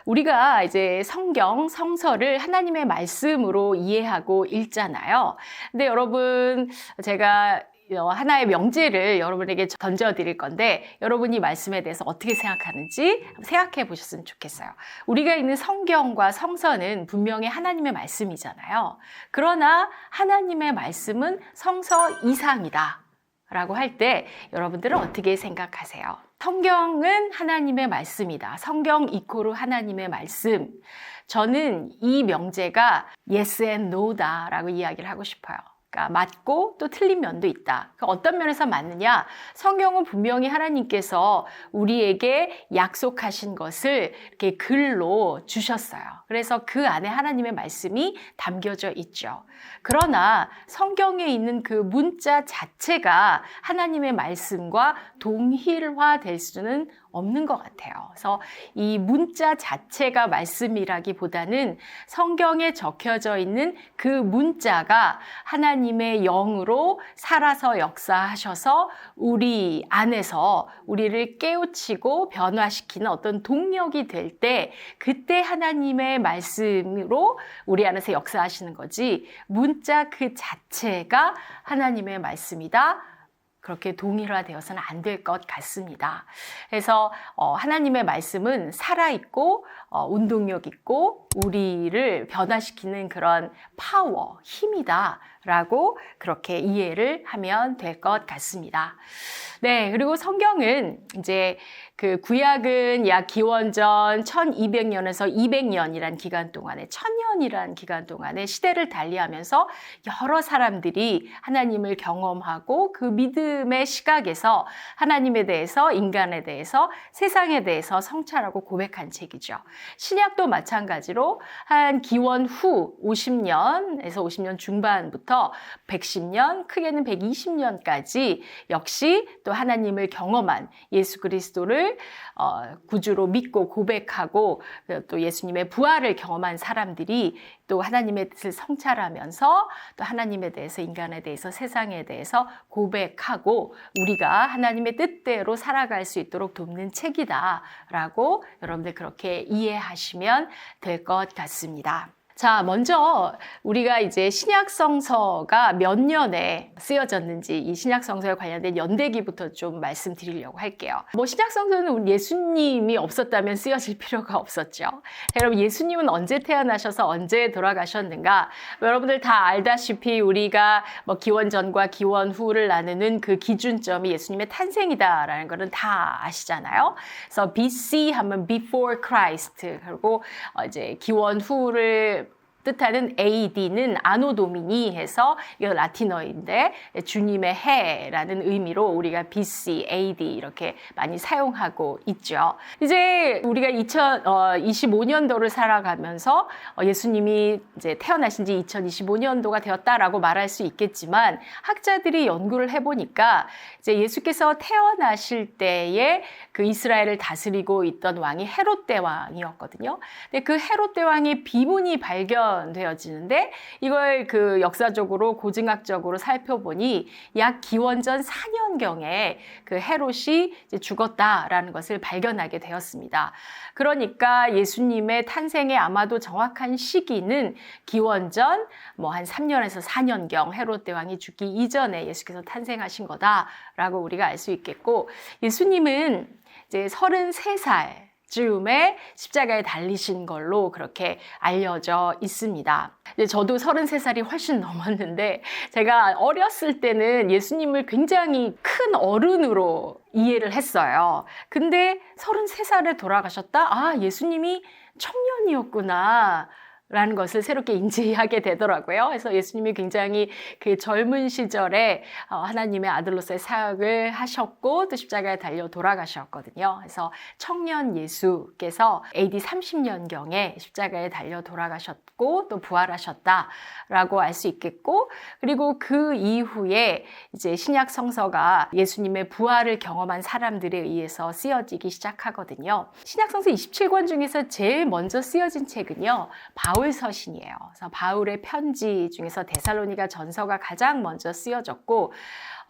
우리가 이제 성경, 성서를 하나님의 말씀으로 이해하고 읽잖아요. 근데 여러분, 제가 하나의 명제를 여러분에게 던져드릴 건데 여러분이 말씀에 대해서 어떻게 생각하는지 생각해 보셨으면 좋겠어요. 우리가 읽는 성경과 성서는 분명히 하나님의 말씀이잖아요. 그러나 하나님의 말씀은 성서 이상이다 라고 할 때 여러분들은 어떻게 생각하세요? 성경은 하나님의 말씀이다. 성경 이코르 하나님의 말씀. 저는 이 명제가 yes and no다 라고 이야기를 하고 싶어요. 그러니까 맞고 또 틀린 면도 있다. 어떤 면에서 맞느냐? 성경은 분명히 하나님께서 우리에게 약속하신 것을 이렇게 글로 주셨어요. 그래서 그 안에 하나님의 말씀이 담겨져 있죠. 그러나 성경에 있는 그 문자 자체가 하나님의 말씀과 동일화될 수는 없는 것 같아요. 그래서 이 문자 자체가 말씀이라기보다는 성경에 적혀져 있는 그 문자가 하나님의 영으로 살아서 역사하셔서 우리 안에서 우리를 깨우치고 변화시키는 어떤 동력이 될 때 그때 하나님의 말씀으로 우리 안에서 역사하시는 거지 문자 그 자체가 하나님의 말씀이다. 그렇게 동일화되어서는 안 될 것 같습니다. 그래서 하나님의 말씀은 살아있고 운동력 있고 우리를 변화시키는 그런 파워, 힘이다 라고 그렇게 이해를 하면 될 것 같습니다. 네, 그리고 성경은 이제 그 구약은 약 기원전 1200년에서 200년이란 기간 동안에 1000년이란 기간 동안에 시대를 달리하면서 여러 사람들이 하나님을 경험하고 그 믿음의 시각에서 하나님에 대해서 인간에 대해서 세상에 대해서 성찰하고 고백한 책이죠. 신약도 마찬가지로 한 기원 후 50년에서 50년 중반부터 110년, 크게는 120년까지 역시 또 하나님을 경험한 예수 그리스도를 구주로 믿고 고백하고 또 예수님의 부활을 경험한 사람들이 또 하나님의 뜻을 성찰하면서 또 하나님에 대해서 인간에 대해서 세상에 대해서 고백하고 우리가 하나님의 뜻대로 살아갈 수 있도록 돕는 책이다라고 여러분들 그렇게 이해하시면 될 것 같습니다. 자, 먼저 우리가 이제 신약성서가 몇 년에 쓰여졌는지 이 신약성서에 관련된 연대기부터 좀 말씀드리려고 할게요. 신약성서는 우리 예수님이 없었다면 쓰여질 필요가 없었죠. 여러분, 예수님은 언제 태어나셔서 언제 돌아가셨는가? 여러분들 다 알다시피 우리가 기원전과 기원 후를 나누는 그 기준점이 예수님의 탄생이다라는 거는 다 아시잖아요. 그래서 BC 하면 before Christ, 그리고 이제 기원 후를 뜻하는 AD는 아노 도미니 해서 이거 라틴어인데 주님의 해라는 의미로 우리가 BC, AD 이렇게 많이 사용하고 있죠. 이제 우리가 2025년도를 살아가면서 예수님이 이제 태어나신 지 2025년도가 되었다라고 말할 수 있겠지만 학자들이 연구를 해보니까 이제 예수께서 태어나실 때에 그 이스라엘을 다스리고 있던 왕이 헤롯 대왕이었거든요. 근데 그 헤롯 대왕의 비문이 되어지는데 이걸 그 역사적으로 고증학적으로 살펴보니 약 기원전 4년경에 그 헤롯이 이제 죽었다라는 것을 발견하게 되었습니다. 그러니까 예수님의 탄생의 아마도 정확한 시기는 기원전 한 3년에서 4년경 헤롯 대왕이 죽기 이전에 예수께서 탄생하신 거다라고 우리가 알 수 있겠고 예수님은 이제 33살 즈음에 십자가에 달리신 걸로 그렇게 알려져 있습니다. 저도 33살이 훨씬 넘었는데 제가 어렸을 때는 예수님을 굉장히 큰 어른으로 이해를 했어요. 근데 33살에 돌아가셨다? 아, 예수님이 청년이었구나. 라는 것을 새롭게 인지하게 되더라고요. 그래서 예수님이 굉장히 그 젊은 시절에 하나님의 아들로서의 사역을 하셨고 또 십자가에 달려 돌아가셨거든요. 그래서 청년 예수께서 AD 30년경에 십자가에 달려 돌아가셨고 또 부활하셨다라고 알 수 있겠고 그리고 그 이후에 이제 신약 성서가 예수님의 부활을 경험한 사람들에 의해서 쓰여지기 시작하거든요. 신약 성서 27권 중에서 제일 먼저 쓰여진 책은요. 바울 서신이에요. 그래서 바울의 편지 중에서 데살로니가 전서가 가장 먼저 쓰여졌고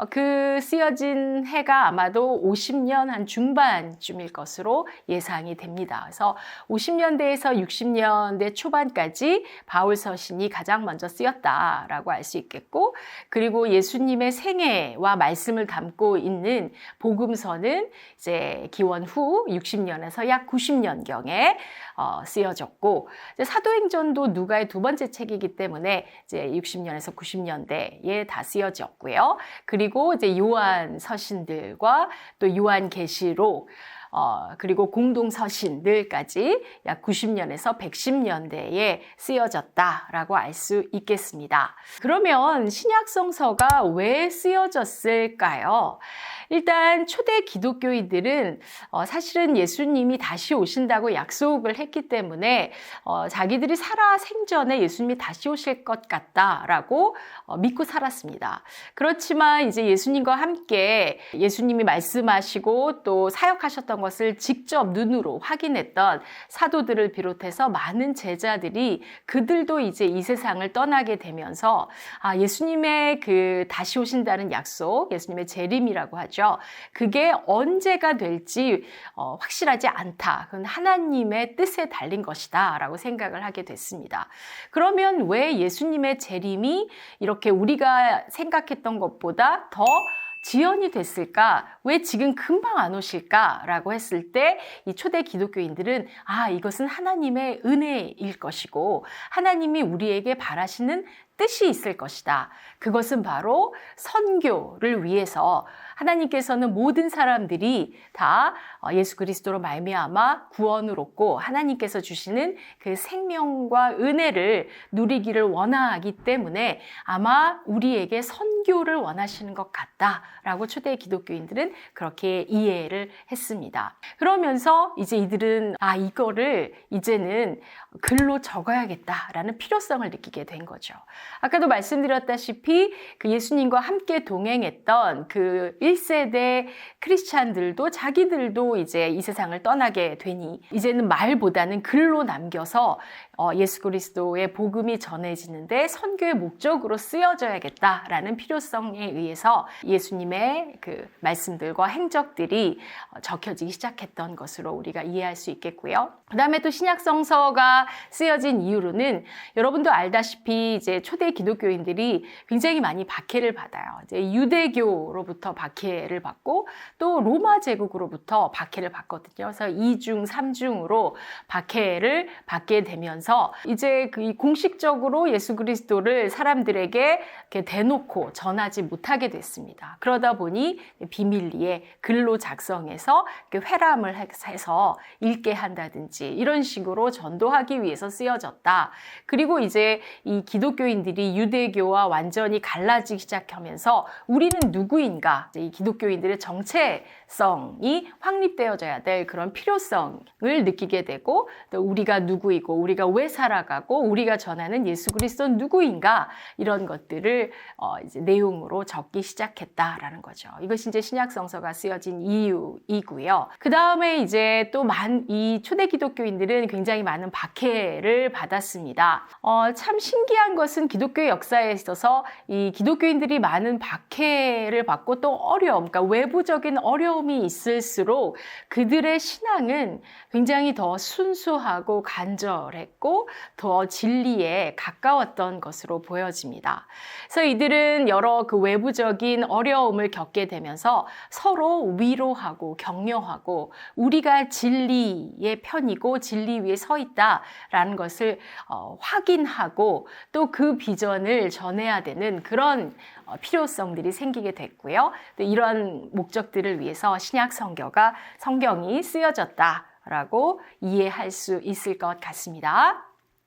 그 쓰여진 해가 아마도 50년 한 중반쯤일 것으로 예상이 됩니다. 그래서 50년대에서 60년대 초반까지 바울 서신이 가장 먼저 쓰였다라고 알 수 있겠고, 그리고 예수님의 생애와 말씀을 담고 있는 복음서는 이제 기원 후 60년에서 약 90년경에 쓰여졌고, 사도행전도 누가의 두 번째 책이기 때문에 이제 60년에서 90년대에 다 쓰여졌고요. 그리고 이제 요한 서신들과 또 요한 계시록, 그리고 공동 서신들까지 약 90년에서 110년대에 쓰여졌다라고 알 수 있겠습니다. 그러면 신약 성서가 왜 쓰여졌을까요? 일단 초대 기독교인들은 사실은 예수님이 다시 오신다고 약속을 했기 때문에 자기들이 살아 생전에 예수님이 다시 오실 것 같다라고 믿고 살았습니다. 그렇지만 이제 예수님과 함께 예수님이 말씀하시고 또 사역하셨던 것을 직접 눈으로 확인했던 사도들을 비롯해서 많은 제자들이 그들도 이제 이 세상을 떠나게 되면서 예수님의 그 다시 오신다는 약속, 예수님의 재림이라고 하죠. 그게 언제가 될지 확실하지 않다. 그건 하나님의 뜻에 달린 것이다 라고 생각을 하게 됐습니다. 그러면 왜 예수님의 재림이 이렇게 우리가 생각했던 것보다 더 지연이 됐을까? 왜 지금 금방 안 오실까?라고 했을 때 이 초대 기독교인들은 이것은 하나님의 은혜일 것이고 하나님이 우리에게 바라시는 뜻이 있을 것이다. 그것은 바로 선교를 위해서 하나님께서는 모든 사람들이 다 예수 그리스도로 말미암아 구원을 얻고 하나님께서 주시는 그 생명과 은혜를 누리기를 원하기 때문에 아마 우리에게 선교를 원하시는 것 같다라고 초대 기독교인들은 그렇게 이해를 했습니다. 그러면서 이제 이들은 이거를 이제는 글로 적어야겠다라는 필요성을 느끼게 된 거죠. 아까도 말씀드렸다시피 그 예수님과 함께 동행했던 그 1세대 크리스찬들도 자기들도 이제 이 세상을 떠나게 되니 이제는 말보다는 글로 남겨서 예수 그리스도의 복음이 전해지는데 선교의 목적으로 쓰여져야겠다라는 필요성에 의해서 예수님의 그 말씀들과 행적들이 적혀지기 시작했던 것으로 우리가 이해할 수 있겠고요. 그 다음에 또 신약 성서가 쓰여진 이유로는 여러분도 알다시피 이제 초대 기독교인들이 굉장히 많이 박해를 받아요. 이제 유대교로부터 박해를 받고 또 로마 제국으로부터 박해를 받거든요. 그래서 2중, 3중으로 박해를 받게 되면서 이제 그 공식적으로 예수 그리스도를 사람들에게 이렇게 대놓고 전하지 못하게 됐습니다. 그러다 보니 비밀리에 글로 작성해서 회람을 해서 읽게 한다든지 이런 식으로 전도하기 위해서 쓰여졌다. 그리고 이제 이 기독교인들이 유대교와 완전히 갈라지기 시작하면서 우리는 누구인가? 이 기독교인들의 정체성이 확립되어져야 될 그런 필요성을 느끼게 되고 또 우리가 누구이고 우리가 왜 살아가고 우리가 전하는 예수 그리스도는 누구인가? 이런 것들을 이제 내용으로 적기 시작했다라는 거죠. 이것이 이제 신약 성서가 쓰여진 이유이고요. 그 다음에 이제 또 이 초대 기독교인들은 굉장히 많은 박해를 받았습니다. 참 신기한 것은 기독교 역사에 있어서 이 기독교인들이 많은 박해를 받고 또 그러니까 외부적인 어려움이 있을수록 그들의 신앙은 굉장히 더 순수하고 간절했고 더 진리에 가까웠던 것으로 보여집니다. 그래서 이들은 여러 그 외부적인 어려움을 겪게 되면서 서로 위로하고 격려하고 우리가 진리의 편이고 진리 위에 서 있다라는 것을 확인하고 또 그 비전을 전해야 되는 그런 필요성들이 생기게 됐고요. 또 이런 목적들을 위해서 신약 성경이 쓰여졌다라고 이해할 수 있을 것 같습니다.